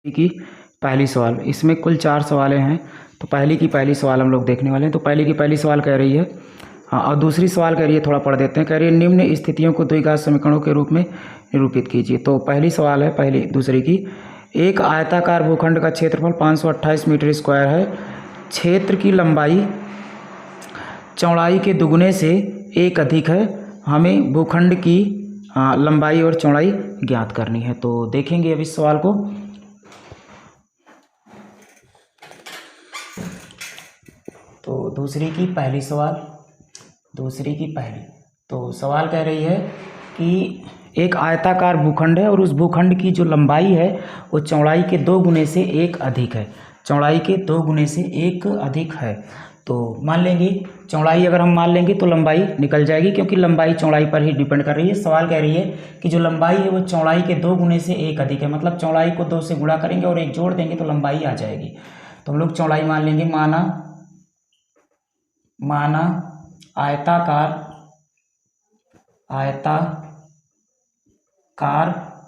की पहली सवाल, इसमें कुल 4 सवालें हैं। तो पहली सवाल हम लोग देखने वाले हैं। तो पहली सवाल कह रही है, हाँ, और दूसरी सवाल कह रही है, थोड़ा पढ़ देते हैं। कह रही है निम्न स्थितियों को द्विघात समीकरणों के रूप में निरूपित कीजिए। तो पहली सवाल है दूसरी की, एक आयताकार भूखंड का क्षेत्रफल 528 मीटर स्क्वायर है। क्षेत्र की लंबाई चौड़ाई के दुगने से एक अधिक है। हमें भूखंड की लंबाई और चौड़ाई ज्ञात करनी है। तो देखेंगे अब इस सवाल को। तो दूसरी की पहली। तो सवाल कह रही है कि एक आयताकार भूखंड है और उस भूखंड की जो लंबाई है वो चौड़ाई के 2 गुने से 1 अधिक है। चौड़ाई के 2 गुने से 1 अधिक है। तो मान लेंगे चौड़ाई, अगर हम मान लेंगे तो लंबाई निकल जाएगी, क्योंकि लंबाई चौड़ाई पर ही डिपेंड कर रही है। सवाल कह रही है कि जो लंबाई है वो चौड़ाई के 2 गुने से 1 अधिक है, मतलब चौड़ाई को 2 से गुणा करेंगे और 1 जोड़ देंगे तो लंबाई आ जाएगी। तो हम लोग चौड़ाई मान लेंगे। माना आयताकार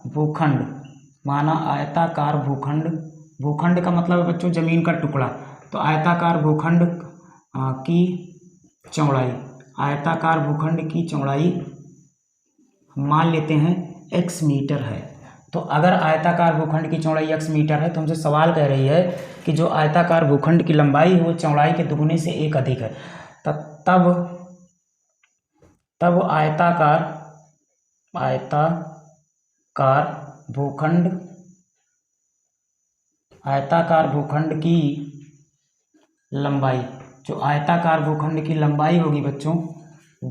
भूखंड, भूखंड का मतलब है बच्चों जमीन का टुकड़ा। तो आयताकार भूखंड की चौड़ाई मान लेते हैं x मीटर है। तो अगर आयताकार भूखंड की चौड़ाई x मीटर है तो हमसे सवाल कह रही है कि जो आयताकार भूखंड की लंबाई है वो चौड़ाई के दुगने से 1 अधिक है। तब आयताकार भूखंड की लंबाई, जो आयताकार भूखंड की लंबाई होगी बच्चों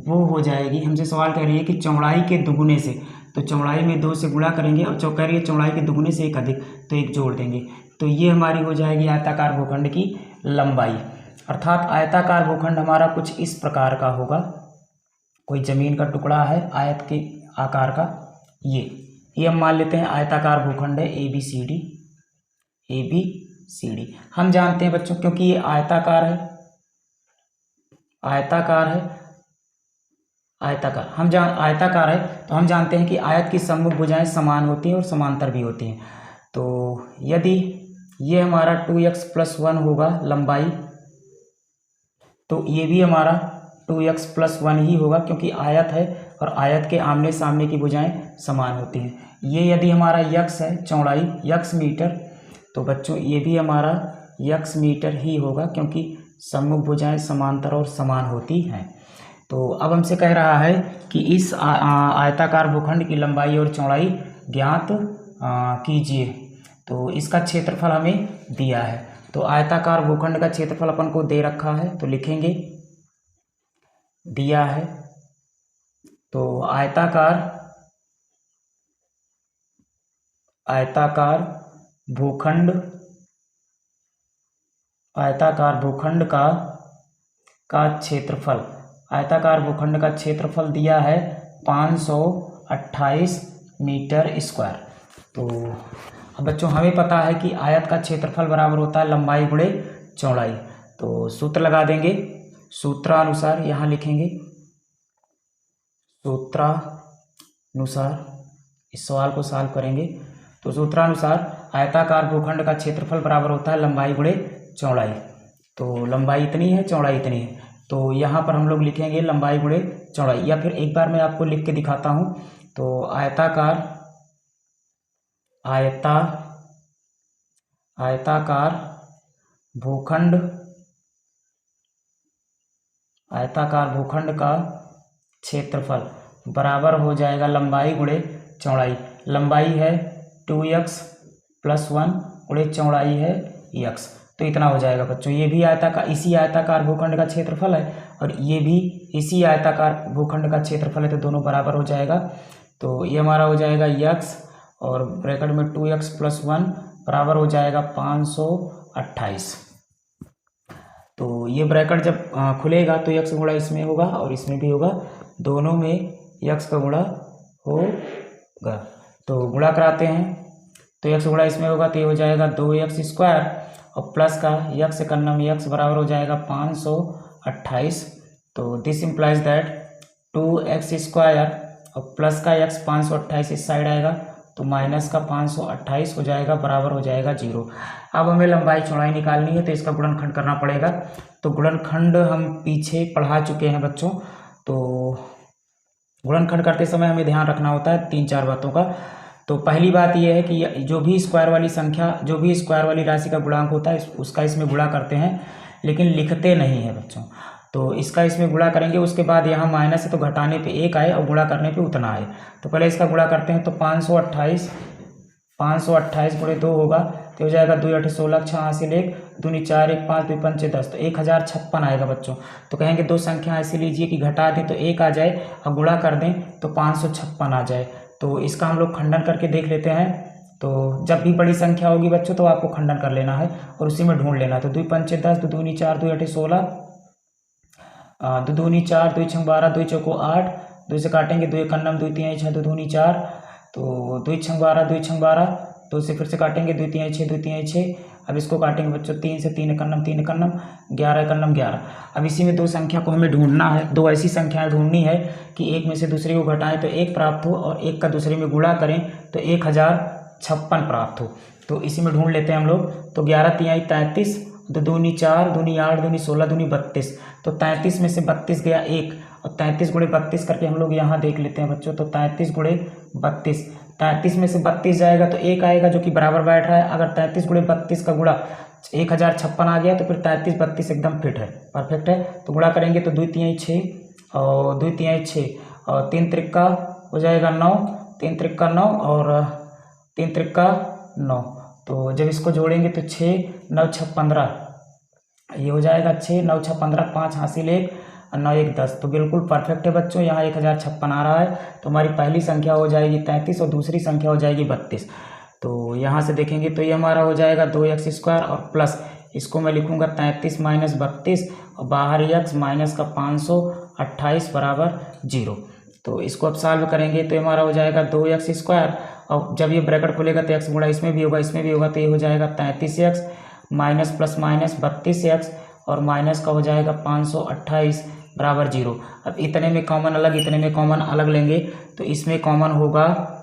वो हो जाएगी। हमसे सवाल कह रही है कि चौड़ाई के दुगुने से, तो चौड़ाई में 2 से गुणा करेंगे और कह रही है चौड़ाई के दुगुने से 1 अधिक, तो 1 जोड़ देंगे। तो ये हमारी हो जाएगी आयताकार भूखंड की लंबाई। अर्थात आयताकार भूखंड हमारा कुछ इस प्रकार का होगा। कोई जमीन का टुकड़ा है आयत के आकार का, ये हम मान लेते हैं आयताकार भूखंड है ए बी सी डी। हम जानते हैं बच्चों, क्योंकि ये आयताकार है, आयताकार है तो हम जानते हैं कि आयत की सम्मुख भुजाएं समान होती हैं और समांतर भी होती हैं। तो यदि ये हमारा 2x+1 होगा लंबाई, तो ये भी हमारा 2x+1 ही होगा, क्योंकि आयत है और आयत के आमने सामने की भुजाएं समान होती हैं। ये यदि हमारा x है, चौड़ाई x मीटर, तो बच्चों ये भी हमारा x मीटर ही होगा, क्योंकि सम्मुख भुजाएं समांतर और समान होती हैं। तो अब हमसे कह रहा है कि इस आयताकार भूखंड की लंबाई और चौड़ाई ज्ञात कीजिए। तो इसका क्षेत्रफल हमें दिया है। तो आयताकार भूखंड का क्षेत्रफल अपन को दे रखा है, तो लिखेंगे दिया है। तो आयताकार भूखंड का क्षेत्रफल, आयताकार भूखंड का क्षेत्रफल दिया है 528 मीटर स्क्वायर। तो अब बच्चों हमें पता है कि आयत का क्षेत्रफल बराबर होता है लंबाई गुणे चौड़ाई। तो सूत्र लगा देंगे, सूत्रानुसार यहाँ लिखेंगे, सूत्रानुसार इस सवाल को सॉल्व करेंगे। तो सूत्रानुसार आयताकार भूखंड का क्षेत्रफल बराबर होता है लंबाई गुणे चौड़ाई। तो लंबाई इतनी है, चौड़ाई इतनी है, तो यहाँ पर हम लोग लिखेंगे लंबाई गुणे चौड़ाई, या फिर एक बार मैं आपको लिख के दिखाता हूँ। तो आयताकार भूखंड का क्षेत्रफल बराबर हो जाएगा लंबाई गुणे चौड़ाई। लंबाई है 2x+1 गुणे चौड़ाई है x, तो इतना हो जाएगा बच्चों। ये भी इसी आयताकार भूखंड का क्षेत्रफल है और ये भी इसी आयताकार भूखंड का क्षेत्रफल है, तो दोनों बराबर हो जाएगा। तो ये हमारा हो जाएगा x और ब्रैकेट में 2x+1 बराबर हो जाएगा 528। तो ये ब्रैकेट जब खुलेगा तो x गुणा इसमें होगा और इसमें भी होगा, दोनों में x का गुणा होगा। तो गुणा कराते हैं, तो x गुणा इसमें होगा तो ये हो जाएगा 2x² और प्लस का x करना में x बराबर हो जाएगा 528। तो दिस इम्प्लाइज दैट 2x² और प्लस का x 528 इस साइड आएगा तो माइनस का 528 हो जाएगा, बराबर हो जाएगा 0। अब हमें लंबाई चौड़ाई निकालनी है तो इसका गुणनखंड करना पड़ेगा। तो गुणनखंड हम पीछे पढ़ा चुके हैं बच्चों। तो गुणनखंड करते समय हमें ध्यान रखना होता है 3-4 बातों का। तो पहली बात यह है कि जो भी स्क्वायर वाली संख्या, जो भी स्क्वायर वाली राशि का गुणांक होता है उसका इसमें गुणा करते हैं, लेकिन लिखते नहीं है बच्चों। तो इसका इसमें गुणा करेंगे, उसके बाद यहाँ माइनस है तो घटाने पे 1 आए और गुणा करने पे उतना आए। तो पहले इसका गुणा करते हैं। तो 528 गुणे 2 होगा तो हो जाएगा 2 8 16 6 हासिल 1 2 4 1 5 2 5 10, तो 1056 आएगा बच्चों। तो कहेंगे दो संख्या ऐसे लीजिए कि घटा दें तो 1 आ जाए और गुणा कर दें तो 556 आ जाए। तो इसका हम लोग खंडन करके देख लेते हैं। तो जब भी बड़ी संख्या होगी बच्चों तो आपको खंडन कर लेना है और उसी में ढूंढ लेना है। तो 2 5 10 2 2 4 2 8 16 2 2 4 2 6 12 2 चौको 8, 2 से काटेंगे 2 1 2 3 6 2 2 4, तो 2 6 12 2 6 12, 2 से फिर से काटेंगे 2 3 6 2 3 6। अब इसको काटेंगे बच्चों 3 से 3 1 3 1 11 1 11। अब इसी में दो संख्या को हमें ढूंढना है, दो ऐसी संख्याएं ढूंढनी है कि एक में से दूसरे को घटाएं तो 1 प्राप्त हो और एक का दूसरे में गुणा करें तो 1056 प्राप्त हो। तो इसी में ढूंढ लेते हैं हम लोग। तो 11 3 33, 2 2 4 2 8 2 16 2 32, तो 33 में से 32 गया 1 और 33 गुणे 32 करके हम लोग यहाँ देख लेते हैं बच्चों। तो 33 गुणे 32, 33 में से 32 जाएगा तो 1 आएगा जो कि बराबर बैठ रहा है। अगर 33 गुणे 32 का गुणा 1056 आ गया तो फिर 33 32 एकदम फिट है, परफेक्ट है। तो गुणा करेंगे तो 2 3 6 और 2 3 6 और 3 त्रिका हो जाएगा 9, 3 त्रिका 9 और 3 त्रिका 9। तो जब इसको जोड़ेंगे तो 6 9 6 15, ये हो जाएगा 6 9 6 15, 5 हासिल 1 और 9 1 10। तो बिल्कुल परफेक्ट है बच्चों, यहाँ 1056 आ रहा है। तो हमारी पहली संख्या हो जाएगी 33 और दूसरी संख्या हो जाएगी 32। तो यहाँ से देखेंगे तो ये हमारा हो जाएगा 2x² और प्लस इसको मैं लिखूँगा 33 माइनस 32 और बाहर x माइनस का 528 बराबर 0। तो इसको अब सॉल्व करेंगे तो हमारा हो जाएगा 2x² और जब ये ब्रैकेट खुलेगा तो x गुणा इसमें भी होगा इसमें भी होगा, तो ये हो जाएगा 33x minus plus minus 32x और माइनस का हो जाएगा 528 बराबर 0। अब इतने में कॉमन अलग, इतने में कॉमन अलग लेंगे तो इसमें कॉमन होगा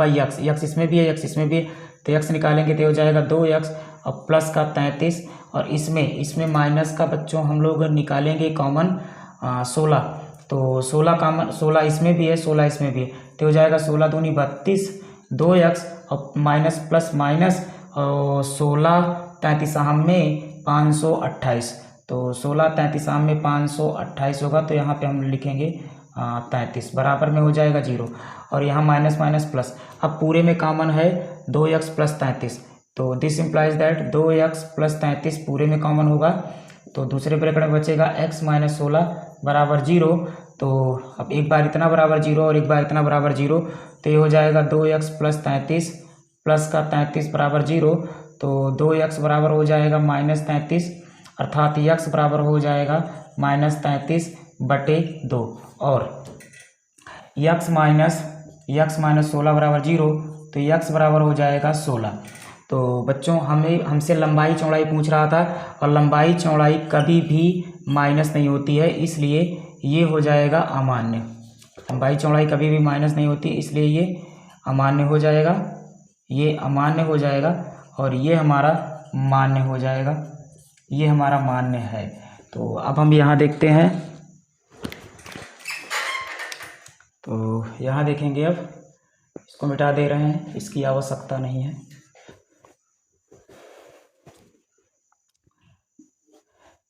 x, x इसमें भी है x इसमें भी है, तो x निकालेंगे तो हो जाएगा 2x और प्लस का 33 और इसमें माइनस का बच्चों हम लोग निकालेंगे कॉमन 16, तो 16 कॉमन, 16 इसमें भी है 16 इसमें भी है, तो हो जाएगा 16 दूनी 32 2x और माइनस प्लस माइनस और 16 33 में 528, तो 16 33 में 528 होगा। तो यहाँ पे हम लिखेंगे 33 बराबर में हो जाएगा 0 और यहाँ माइनस माइनस प्लस। अब पूरे में कॉमन है 2x प्लस 33, तो this implies that 2x plus 33 पूरे में कॉमन होगा। तो दूसरे ब्रैकेट में बचेगा x माइनस 16 बराबर 0। तो अब एक बार इतना बराबर 0 और एक बार इतना बराबर 0, तो ये हो जाएगा 2x प्लस 33 प्लस का 33 बराबर 0। तो 2x बराबर हो जाएगा माइनस 33, अर्थात x बराबर हो जाएगा माइनस 33 बटे 2 और x माइनस 16 बराबर 0, तो x बराबर हो जाएगा 16। तो बच्चों हमसे लंबाई चौड़ाई पूछ रहा था और लंबाई चौड़ाई कभी भी माइनस नहीं होती है, इसलिए ये हो जाएगा अमान्य। लंबाई चौड़ाई कभी भी माइनस नहीं होती इसलिए ये अमान्य हो जाएगा, ये अमान्य हो जाएगा और ये हमारा मान्य हो जाएगा, ये हमारा मान्य है। तो अब हम यहाँ देखते हैं, तो यहाँ देखेंगे अब इसको मिटा दे रहे हैं, इसकी आवश्यकता नहीं है।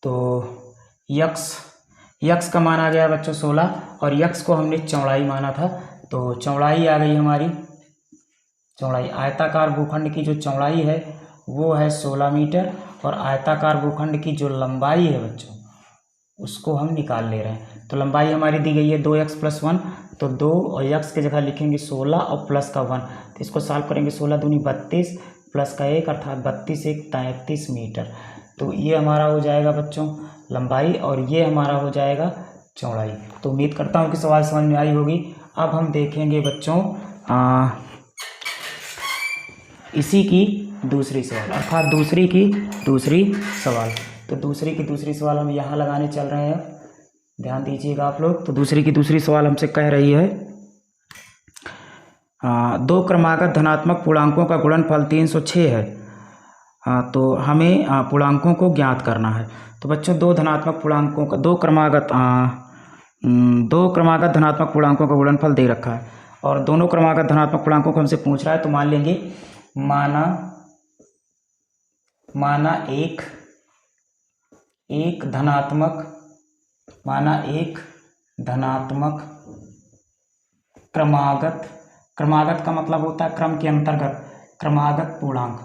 तो यक्स का मान आ गया बच्चों 16 और यक्स को हमने चौड़ाई माना था, तो चौड़ाई आ गई हमारी। चौड़ाई आयताकार भूखंड की जो चौड़ाई है वो है 16 मीटर और आयताकार भूखंड की जो लंबाई है बच्चों उसको हम निकाल ले रहे हैं। तो लंबाई हमारी दी गई है 2x प्लस 1, तो 2 और x की जगह लिखेंगे 16 और प्लस का 1, तो इसको सॉल्व करेंगे 16 दूनी 32 प्लस का 1 अर्थात 32 1 33 मीटर। तो ये हमारा हो जाएगा बच्चों लंबाई और ये हमारा हो जाएगा चौड़ाई। तो उम्मीद करता हूँ कि सवाल समझ में आई होगी। अब हम देखेंगे बच्चों इसी की दूसरी सवाल, अर्थात दूसरी सवाल। तो दूसरी सवाल हम यहाँ लगाने चल रहे हैं, ध्यान दीजिएगा आप लोग। तो दूसरी सवाल हमसे कह रही है दो क्रमागत धनात्मक पूर्णांकों का गुणनफल 306 है। तो हमें पूर्णांकों को ज्ञात करना है। तो बच्चों दो धनात्मक पूर्णांकों का दो क्रमागत धनात्मक पूर्णांकों का गुणनफल दे रखा है और दोनों क्रमागत धनात्मक पूर्णांकों को हमसे पूछ रहा है। तो मान लेंगे माना एक धनात्मक क्रमागत का मतलब होता है क्रम के अंतर्गत क्रमागत पूर्णांक।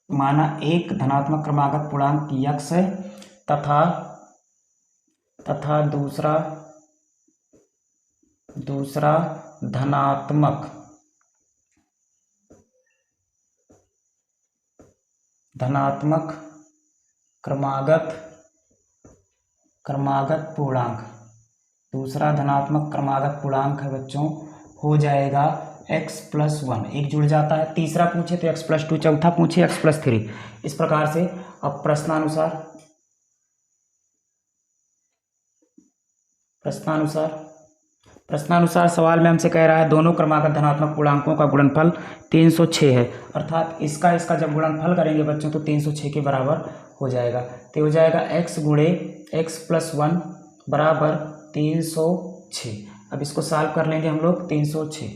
माना एक धनात्मक क्रमागत पूर्णांक x है तथा दूसरा धनात्मक क्रमागत पूर्णांक। दूसरा धनात्मक क्रमागत पूर्णांक है बच्चों, हो जाएगा x+1। एक जुड़ जाता है, तीसरा पूछे तो x+2, चौथा पूछे x+3। इस प्रकार से अब प्रश्नानुसार सवाल में हमसे कह रहा है दोनों क्रमागत धनात्मक पूर्णांकों का गुणनफल 306 है, अर्थात इसका जब गुणनफल करेंगे बच्चों तो 306 के बराबर हो जाएगा। तो हो जाएगा x गुणे x+1 बराबर 306। अब इसको सॉल्व कर लेंगे हम लोग। 306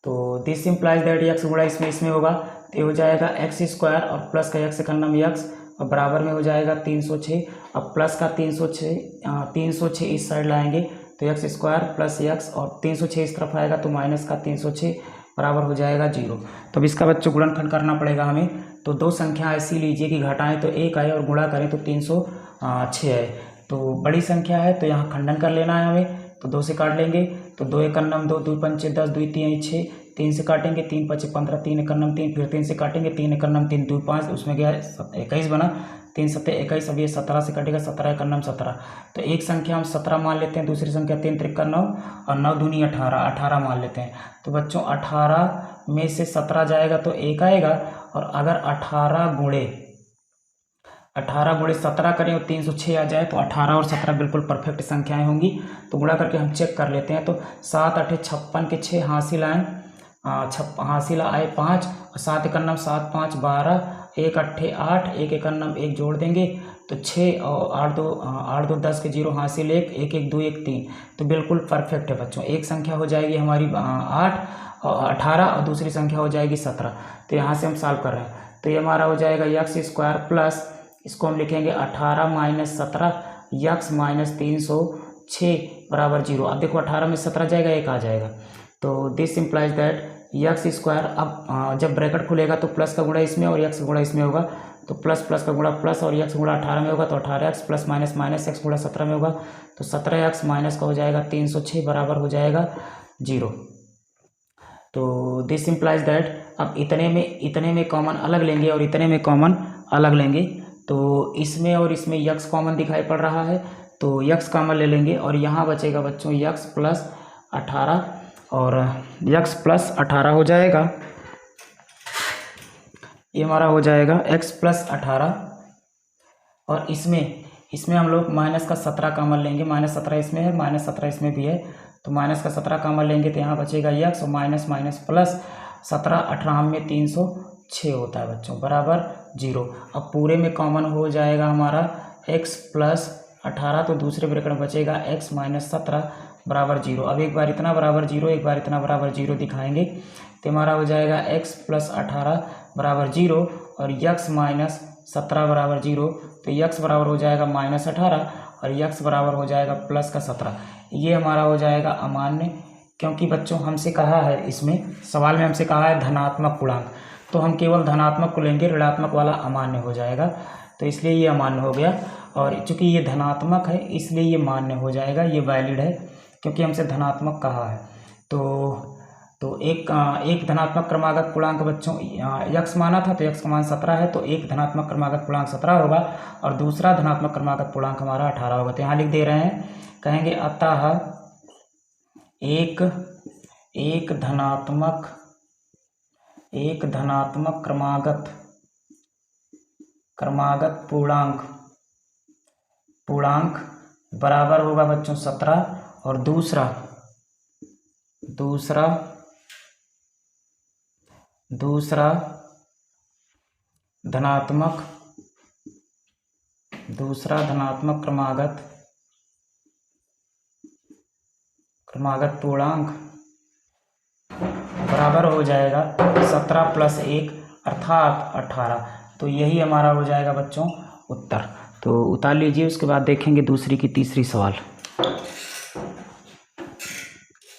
तो दिस इम्प्लाइज दैट x गुणा इसमें होगा तो हो जाएगा x² और प्लस का x का नाम x और बराबर में हो जाएगा 306। अब प्लस का 306 इस साइड लाएंगे तो x² प्लस x और 306 इस तरफ आएगा तो माइनस का 306 बराबर हो जाएगा 0। तो अब इसका बच्चों गुणनखंड करना पड़ेगा हमें। तो दो संख्या ऐसी लीजिए कि घटाएं तो 1 आए और गुणा करें तो 306 है। तो बड़ी संख्या है तो यहाँ खंडन कर लेना है हमें। तो 2 से काट लेंगे तो 2 × 9 2, 2 × 5 10, 2 × 3 6, 3 से काटेंगे 3 × 5 15, 3 × 9 3, फिर 3 से काटेंगे 3 × 9 3, 2 5, उसमें गया 21 बना, 3 × 7 21। अब ये 17 से कटेगा, 17 × 9 17। तो एक संख्या हम 17 मान लेते हैं, दूसरी संख्या 3 × 3 = 9 और 9 दूनी 18 मान लेते हैं। तो बच्चों 18 में से 17 जाएगा तो 1 आएगा और अगर 18 गुणे 17 करें और 306 आ जाए तो 18 और 17 बिल्कुल परफेक्ट संख्याएं होंगी। तो गुणा करके हम चेक कर लेते हैं। तो 7 × 8 = 56 के 6 हासिल आए 5 और 7 × 9 7 5 12, 1 8 8, 1 1 9 1 जोड़ देंगे तो 6 और 8 2 10 के 0 हासिल 1 1 1 2 1 3। तो बिल्कुल परफेक्ट है बच्चों। एक संख्या हो जाएगी हमारी 8 और 18 और दूसरी संख्या हो जाएगी 17। तो यहाँ से हम सॉल्व कर रहे हैं तो ये हमारा हो जाएगा x² प्लस इसको हम लिखेंगे 18 - 17 x - 306 बराबर 0। अब देखो 18 में 17 जाएगा 1 आ जाएगा। तो दिस इम्प्लाइज दैट x²। अब जब ब्रैकेट खुलेगा तो प्लस का गुणा इसमें और x गुणा इसमें होगा तो प्लस का गुणा प्लस और x गुणा 18 में होगा तो 18x प्लस माइनस x गुणा 17 में होगा तो 17x माइनस का हो जाएगा 306 बराबर हो जाएगा 0। तो दिस इम्प्लाइज दैट अब इतने में कॉमन अलग लेंगे और इतने में कॉमन अलग लेंगे तो इसमें और इसमें x कॉमन दिखाई पड़ रहा है तो x कॉमन ले लेंगे और यहाँ बचेगा बच्चों x + 18 और x + 18 हो जाएगा। ये हमारा हो जाएगा x + 18 और इसमें हम लोग माइनस का 17 कॉमन लेंगे। -17 इसमें है, -17 इसमें भी है तो माइनस का 17 कॉमन लेंगे तो यहाँ बचेगा x और माइनस प्लस 17 18 में 306 होता है बच्चों बराबर 0। अब पूरे में कॉमन हो जाएगा हमारा x + 18 तो दूसरे ब्रैकेट में बचेगा x - 17 बराबर 0। अब एक बार इतना बराबर 0 एक बार इतना बराबर 0 दिखाएंगे तो हमारा हो जाएगा x + 18 बराबर 0 और x - 17 बराबर 0। तो x बराबर हो जाएगा -18 और x बराबर हो जाएगा प्लस का 17। ये हमारा हो जाएगा अमान्य, क्योंकि बच्चों हमसे कहा है इसमें सवाल में हमसे कहा है धनात्मक पूर्णांक तो हम केवल धनात्मक को लेंगे, ऋणात्मक वाला अमान्य हो जाएगा तो इसलिए ये अमान्य हो गया। और चूंकि ये धनात्मक है इसलिए ये मान्य हो जाएगा, ये वैलिड है क्योंकि हमसे धनात्मक कहा है। तो एक धनात्मक क्रमागत पूर्णांक बच्चों x माना था तो x का मान 17 है तो एक धनात्मक क्रमागत पूर्णांक 17 होगा और दूसरा धनात्मक क्रमागत पूर्णांक हमारा 18 होगा। तो यहाँ लिख दे रहे हैं, कहेंगे अतः एक धनात्मक क्रमागत पूर्णांक बराबर होगा बच्चों 17 और दूसरा दूसरा धनात्मक क्रमागत पूर्णांक बराबर हो जाएगा 17 + 1 अर्थात 18। तो यही हमारा हो जाएगा बच्चों उत्तर। तो उतार लीजिए, उसके बाद देखेंगे दूसरी की तीसरी सवाल।